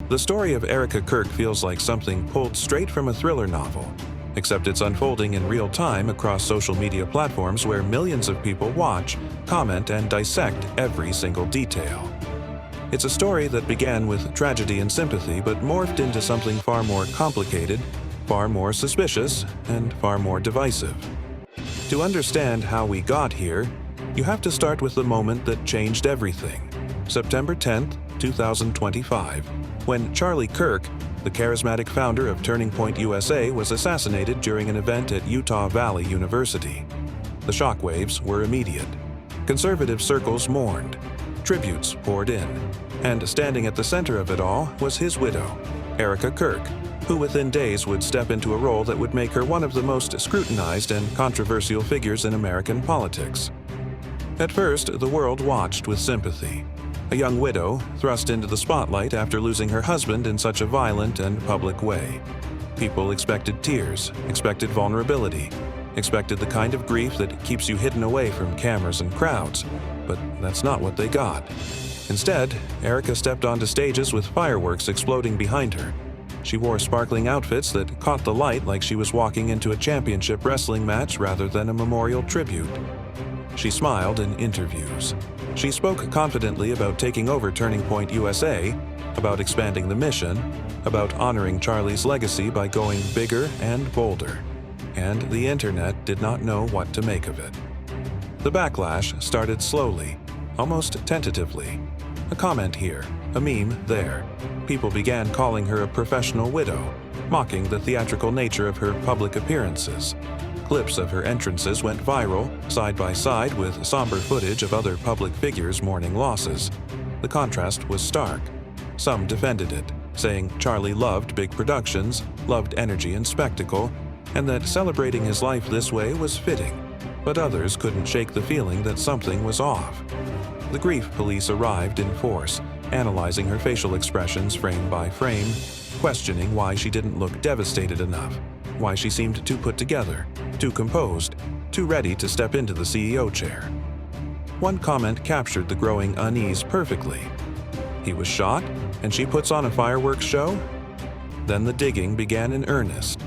The story of Erika Kirk feels like something pulled straight from a thriller novel, except it's unfolding in real time across social media platforms where millions of people watch, comment, and dissect every single detail. It's a story that began with tragedy and sympathy but morphed into something far more complicated, far more suspicious, and far more divisive. To understand how we got here, you have to start with the moment that changed everything. September 10, 2025, when Charlie Kirk, the charismatic founder of Turning Point USA, was assassinated during an event at Utah Valley University. The shockwaves were immediate. Conservative circles mourned. Tributes poured in. And standing at the center of it all was his widow, Erika Kirk, who within days would step into a role that would make her one of the most scrutinized and controversial figures in American politics. At first, the world watched with sympathy. A young widow thrust into the spotlight after losing her husband in such a violent and public way. People expected tears, expected vulnerability, expected the kind of grief that keeps you hidden away from cameras and crowds, but that's not what they got. Instead, Erika stepped onto stages with fireworks exploding behind her. She wore sparkling outfits that caught the light like she was walking into a championship wrestling match rather than a memorial tribute. She smiled in interviews. She spoke confidently about taking over Turning Point USA, about expanding the mission, about honoring Charlie's legacy by going bigger and bolder. And the internet did not know what to make of it. The backlash started slowly, almost tentatively. A comment here, a meme there. People began calling her a professional widow, mocking the theatrical nature of her public appearances. Clips of her entrances went viral, side by side with somber footage of other public figures mourning losses. The contrast was stark. Some defended it, saying Charlie loved big productions, loved energy and spectacle, and that celebrating his life this way was fitting. But others couldn't shake the feeling that something was off. The grief police arrived in force, analyzing her facial expressions frame by frame, questioning why she didn't look devastated enough, why she seemed too put together, too composed, too ready to step into the CEO chair. One comment captured the growing unease perfectly. He was shot, and she puts on a fireworks show? Then the digging began in earnest.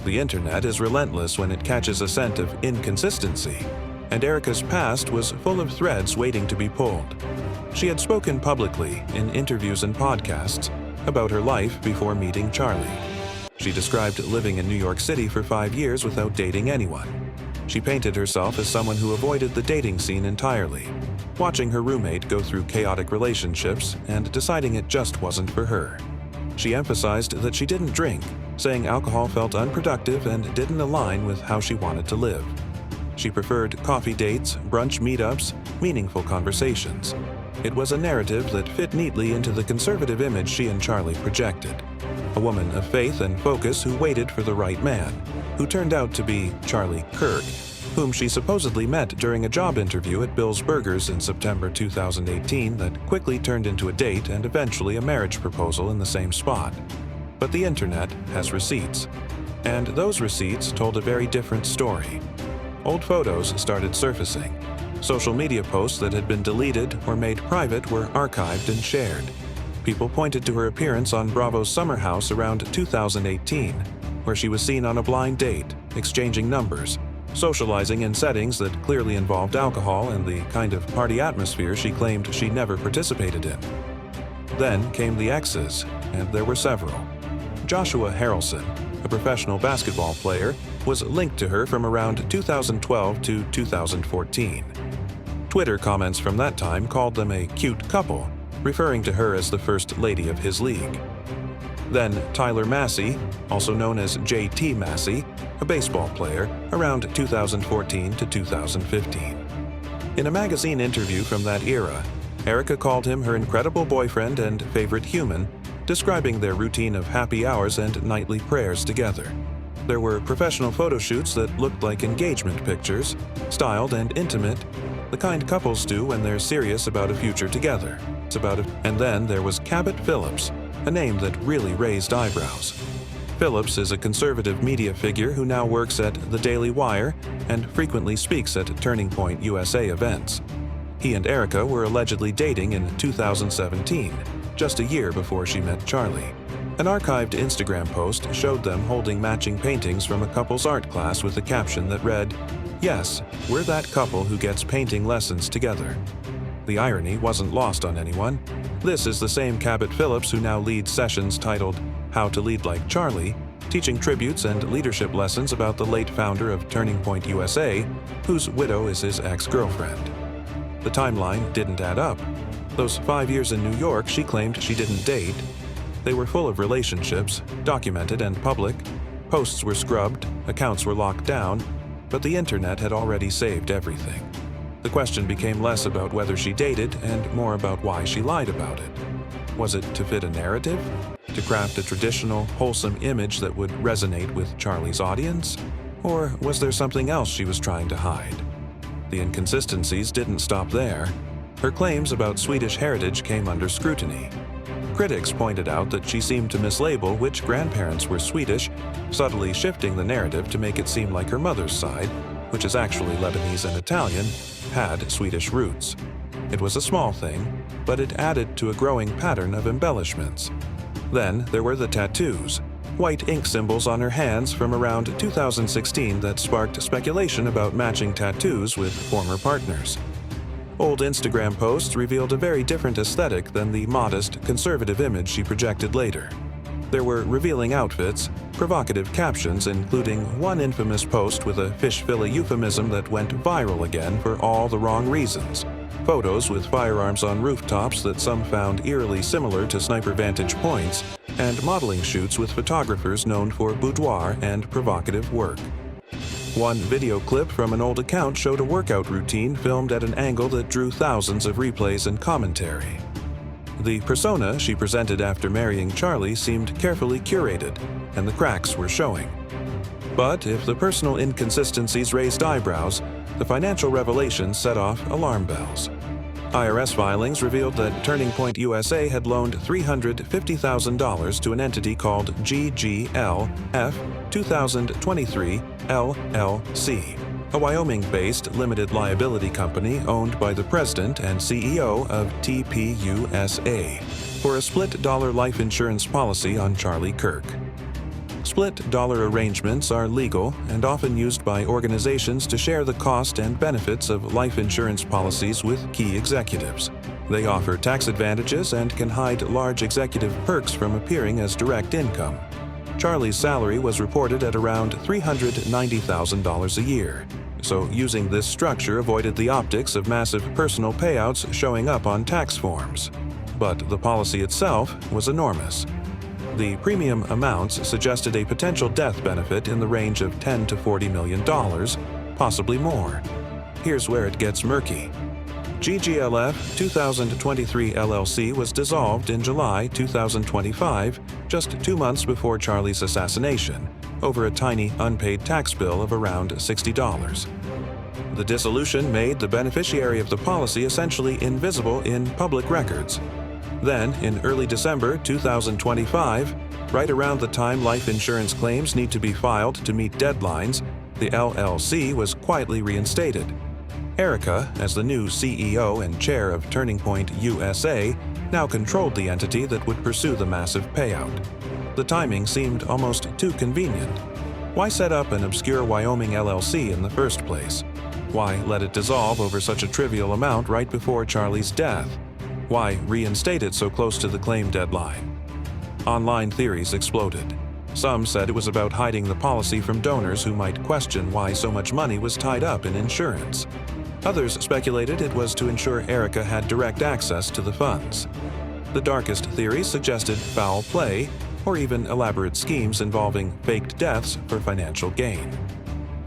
The internet is relentless when it catches a scent of inconsistency, and Erika's past was full of threads waiting to be pulled. She had spoken publicly, in interviews and podcasts, about her life before meeting Charlie. She described living in New York City for 5 years without dating anyone. She painted herself as someone who avoided the dating scene entirely, watching her roommate go through chaotic relationships and deciding it just wasn't for her. She emphasized that she didn't drink, saying alcohol felt unproductive and didn't align with how she wanted to live. She preferred coffee dates, brunch meetups, meaningful conversations. It was a narrative that fit neatly into the conservative image she and Charlie projected. A woman of faith and focus who waited for the right man, who turned out to be Charlie Kirk, whom she supposedly met during a job interview at Bill's Burgers in September 2018 that quickly turned into a date and eventually a marriage proposal in the same spot. But the internet has receipts. And those receipts told a very different story. Old photos started surfacing. Social media posts that had been deleted or made private were archived and shared. People pointed to her appearance on Bravo's summer house around 2018, where she was seen on a blind date, exchanging numbers, socializing in settings that clearly involved alcohol and the kind of party atmosphere she claimed she never participated in. Then came the Exes, and there were several. Joshua Harrelson, a professional basketball player, was linked to her from around 2012 to 2014. Twitter comments from that time called them a cute couple, referring to her as the first lady of his league. Then Tyler Massey, also known as JT Massey, a baseball player, around 2014 to 2015. In a magazine interview from that era, Erika called him her incredible boyfriend and favorite human, describing their routine of happy hours and nightly prayers together. There were professional photo shoots that looked like engagement pictures, styled and intimate, the kind couples do when they're serious about a future together. And then there was Cabot Phillips, a name that really raised eyebrows. Phillips is a conservative media figure who now works at The Daily Wire and frequently speaks at Turning Point USA events. He and Erika were allegedly dating in 2017, just a year before she met Charlie. An archived Instagram post showed them holding matching paintings from a couple's art class with a caption that read, "Yes, we're that couple who gets painting lessons together." The irony wasn't lost on anyone. This is the same Cabot Phillips who now leads sessions titled How to Lead Like Charlie, teaching tributes and leadership lessons about the late founder of Turning Point USA, whose widow is his ex-girlfriend. The timeline didn't add up. Those 5 years in New York she claimed she didn't date. They were full of relationships, documented and public. Posts were scrubbed, accounts were locked down, but the internet had already saved everything. The question became less about whether she dated and more about why she lied about it. Was it to fit a narrative? To craft a traditional, wholesome image that would resonate with Charlie's audience? Or was there something else she was trying to hide? The inconsistencies didn't stop there. Her claims about Swedish heritage came under scrutiny. Critics pointed out that she seemed to mislabel which grandparents were Swedish, subtly shifting the narrative to make it seem like her mother's side, which is actually Lebanese and Italian, had Swedish roots. It was a small thing, but it added to a growing pattern of embellishments. Then there were the tattoos, white ink symbols on her hands from around 2016 that sparked speculation about matching tattoos with former partners. Old Instagram posts revealed a very different aesthetic than the modest, conservative image she projected later. There were revealing outfits, provocative captions, including one infamous post with a fish fillet euphemism that went viral again for all the wrong reasons, photos with firearms on rooftops that some found eerily similar to sniper vantage points, and modeling shoots with photographers known for boudoir and provocative work. One video clip from an old account showed a workout routine filmed at an angle that drew thousands of replays and commentary. The persona she presented after marrying Charlie seemed carefully curated, and the cracks were showing. But if the personal inconsistencies raised eyebrows, the financial revelations set off alarm bells. IRS filings revealed that Turning Point USA had loaned $350,000 to an entity called GGLF 2023 LLC, a Wyoming-based limited liability company owned by the president and CEO of TPUSA, for a split-dollar life insurance policy on Charlie Kirk. Split-dollar arrangements are legal and often used by organizations to share the cost and benefits of life insurance policies with key executives. They offer tax advantages and can hide large executive perks from appearing as direct income. Charlie's salary was reported at around $390,000 a year, so using this structure avoided the optics of massive personal payouts showing up on tax forms. But the policy itself was enormous. The premium amounts suggested a potential death benefit in the range of $10 to $40 million, possibly more. Here's where it gets murky. GGLF 2023 LLC was dissolved in July 2025, just 2 months before Charlie's assassination, over a tiny unpaid tax bill of around $60. The dissolution made the beneficiary of the policy essentially invisible in public records. Then, in early December 2025, right around the time life insurance claims need to be filed to meet deadlines, the LLC was quietly reinstated. Erika, as the new CEO and chair of Turning Point USA, now controlled the entity that would pursue the massive payout. The timing seemed almost too convenient. Why set up an obscure Wyoming LLC in the first place? Why let it dissolve over such a trivial amount right before Charlie's death? Why reinstate it so close to the claim deadline? Online theories exploded. Some said it was about hiding the policy from donors who might question why so much money was tied up in insurance. Others speculated it was to ensure Erika had direct access to the funds. The darkest theories suggested foul play, or even elaborate schemes involving faked deaths for financial gain.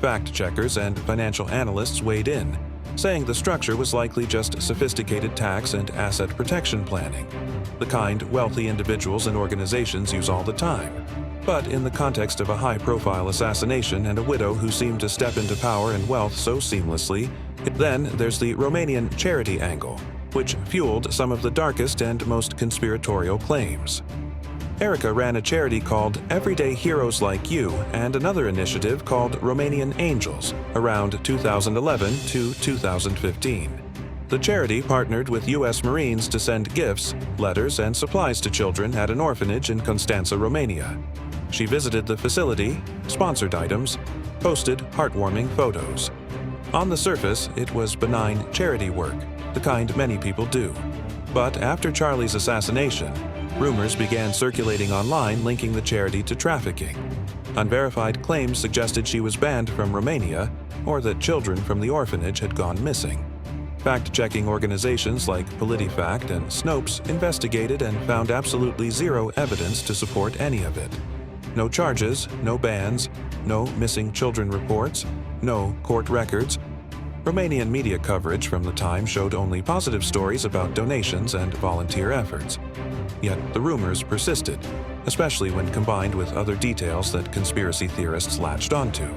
Fact-checkers and financial analysts weighed in, saying the structure was likely just sophisticated tax and asset protection planning, the kind wealthy individuals and organizations use all the time. But in the context of a high-profile assassination and a widow who seemed to step into power and wealth so seamlessly, then there's the Romanian charity angle, which fueled some of the darkest and most conspiratorial claims. Erika ran a charity called Everyday Heroes Like You and another initiative called Romanian Angels around 2011 to 2015. The charity partnered with U.S. Marines to send gifts, letters, and supplies to children at an orphanage in Constanța, Romania. She visited the facility, sponsored items, posted heartwarming photos. On the surface, it was benign charity work, the kind many people do. But after Charlie's assassination, rumors began circulating online linking the charity to trafficking. Unverified claims suggested she was banned from Romania or that children from the orphanage had gone missing. Fact-checking organizations like PolitiFact and Snopes investigated and found absolutely zero evidence to support any of it. No charges, no bans, no missing children reports, no court records. Romanian media coverage from the time showed only positive stories about donations and volunteer efforts. Yet the rumors persisted, especially when combined with other details that conspiracy theorists latched onto.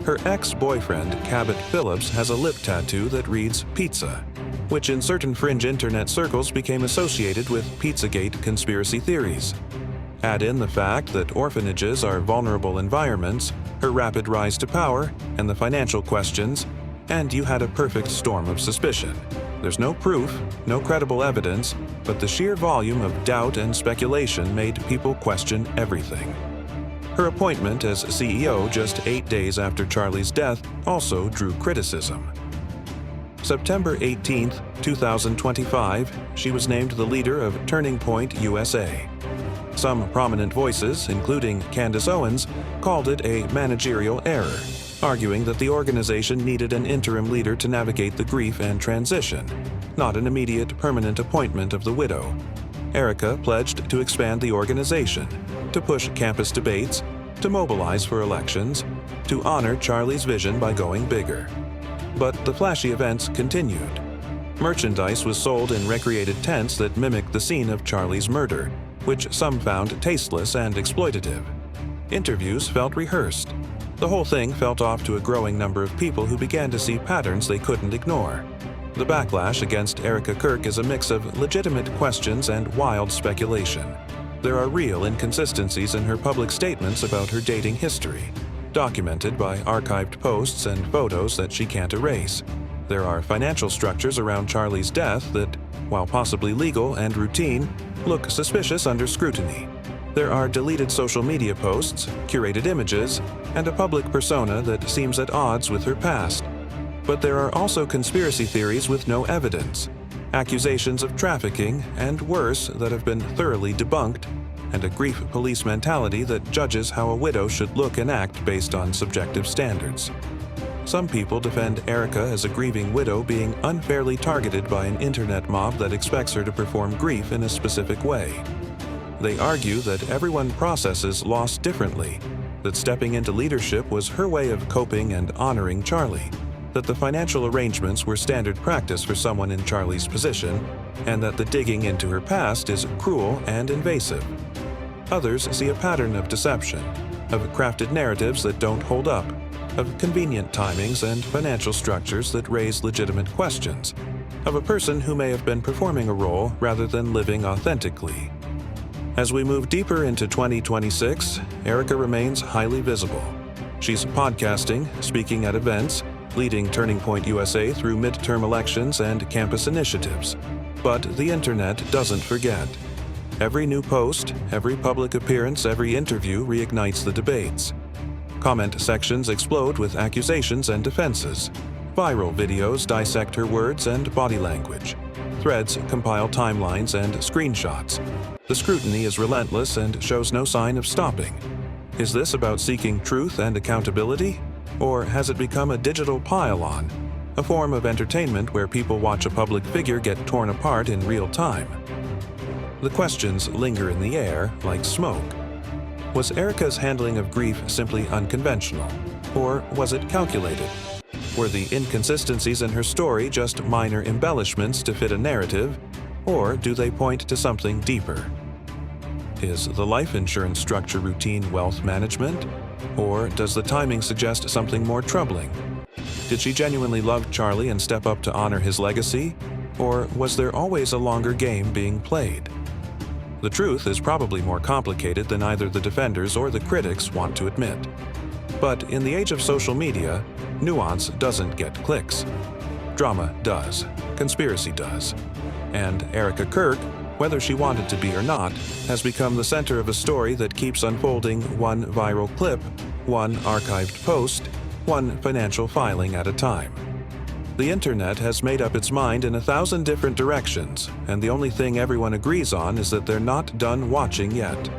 Her ex-boyfriend, Cabot Phillips, has a lip tattoo that reads "Pizza," which in certain fringe internet circles became associated with Pizzagate conspiracy theories. Add in the fact that orphanages are vulnerable environments, her rapid rise to power, and the financial questions, and you had a perfect storm of suspicion. There's no proof, no credible evidence, but the sheer volume of doubt and speculation made people question everything. Her appointment as CEO just 8 days after Charlie's death also drew criticism. September 18, 2025, she was named the leader of Turning Point USA. Some prominent voices, including Candace Owens, called it a managerial error, arguing that the organization needed an interim leader to navigate the grief and transition, not an immediate permanent appointment of the widow. Erika pledged to expand the organization, to push campus debates, to mobilize for elections, to honor Charlie's vision by going bigger. But the flashy events continued. Merchandise was sold in recreated tents that mimicked the scene of Charlie's murder, which some found tasteless and exploitative. Interviews felt rehearsed. The whole thing felt off to a growing number of people who began to see patterns they couldn't ignore. The backlash against Erika Kirk is a mix of legitimate questions and wild speculation. There are real inconsistencies in her public statements about her dating history, documented by archived posts and photos that she can't erase. There are financial structures around Charlie's death that, while possibly legal and routine, look suspicious under scrutiny. There are deleted social media posts, curated images, and a public persona that seems at odds with her past. But there are also conspiracy theories with no evidence, accusations of trafficking, and worse, that have been thoroughly debunked, and a grief police mentality that judges how a widow should look and act based on subjective standards. Some people defend Erika as a grieving widow being unfairly targeted by an internet mob that expects her to perform grief in a specific way. They argue that everyone processes loss differently, that stepping into leadership was her way of coping and honoring Charlie, that the financial arrangements were standard practice for someone in Charlie's position, and that the digging into her past is cruel and invasive. Others see a pattern of deception, of crafted narratives that don't hold up, of convenient timings and financial structures that raise legitimate questions, of a person who may have been performing a role rather than living authentically. As we move deeper into 2026, Erika remains highly visible. She's podcasting, speaking at events, leading Turning Point USA through midterm elections and campus initiatives. But the internet doesn't forget. Every new post, every public appearance, every interview reignites the debates. Comment sections explode with accusations and defenses. Viral videos dissect her words and body language. Threads compile timelines and screenshots. The scrutiny is relentless and shows no sign of stopping. Is this about seeking truth and accountability? Or has it become a digital pile-on, a form of entertainment where people watch a public figure get torn apart in real time? The questions linger in the air like smoke. Was Erika's handling of grief simply unconventional? Or was it calculated? Were the inconsistencies in her story just minor embellishments to fit a narrative? Or do they point to something deeper? Is the life insurance structure routine wealth management? Or does the timing suggest something more troubling? Did she genuinely love Charlie and step up to honor his legacy? Or was there always a longer game being played? The truth is probably more complicated than either the defenders or the critics want to admit. But in the age of social media, nuance doesn't get clicks. Drama does. Conspiracy does. And Erika Kirk, whether she wanted to be or not, has become the center of a story that keeps unfolding one viral clip, one archived post, one financial filing at a time. The internet has made up its mind in 1,000 different directions, and the only thing everyone agrees on is that they're not done watching yet.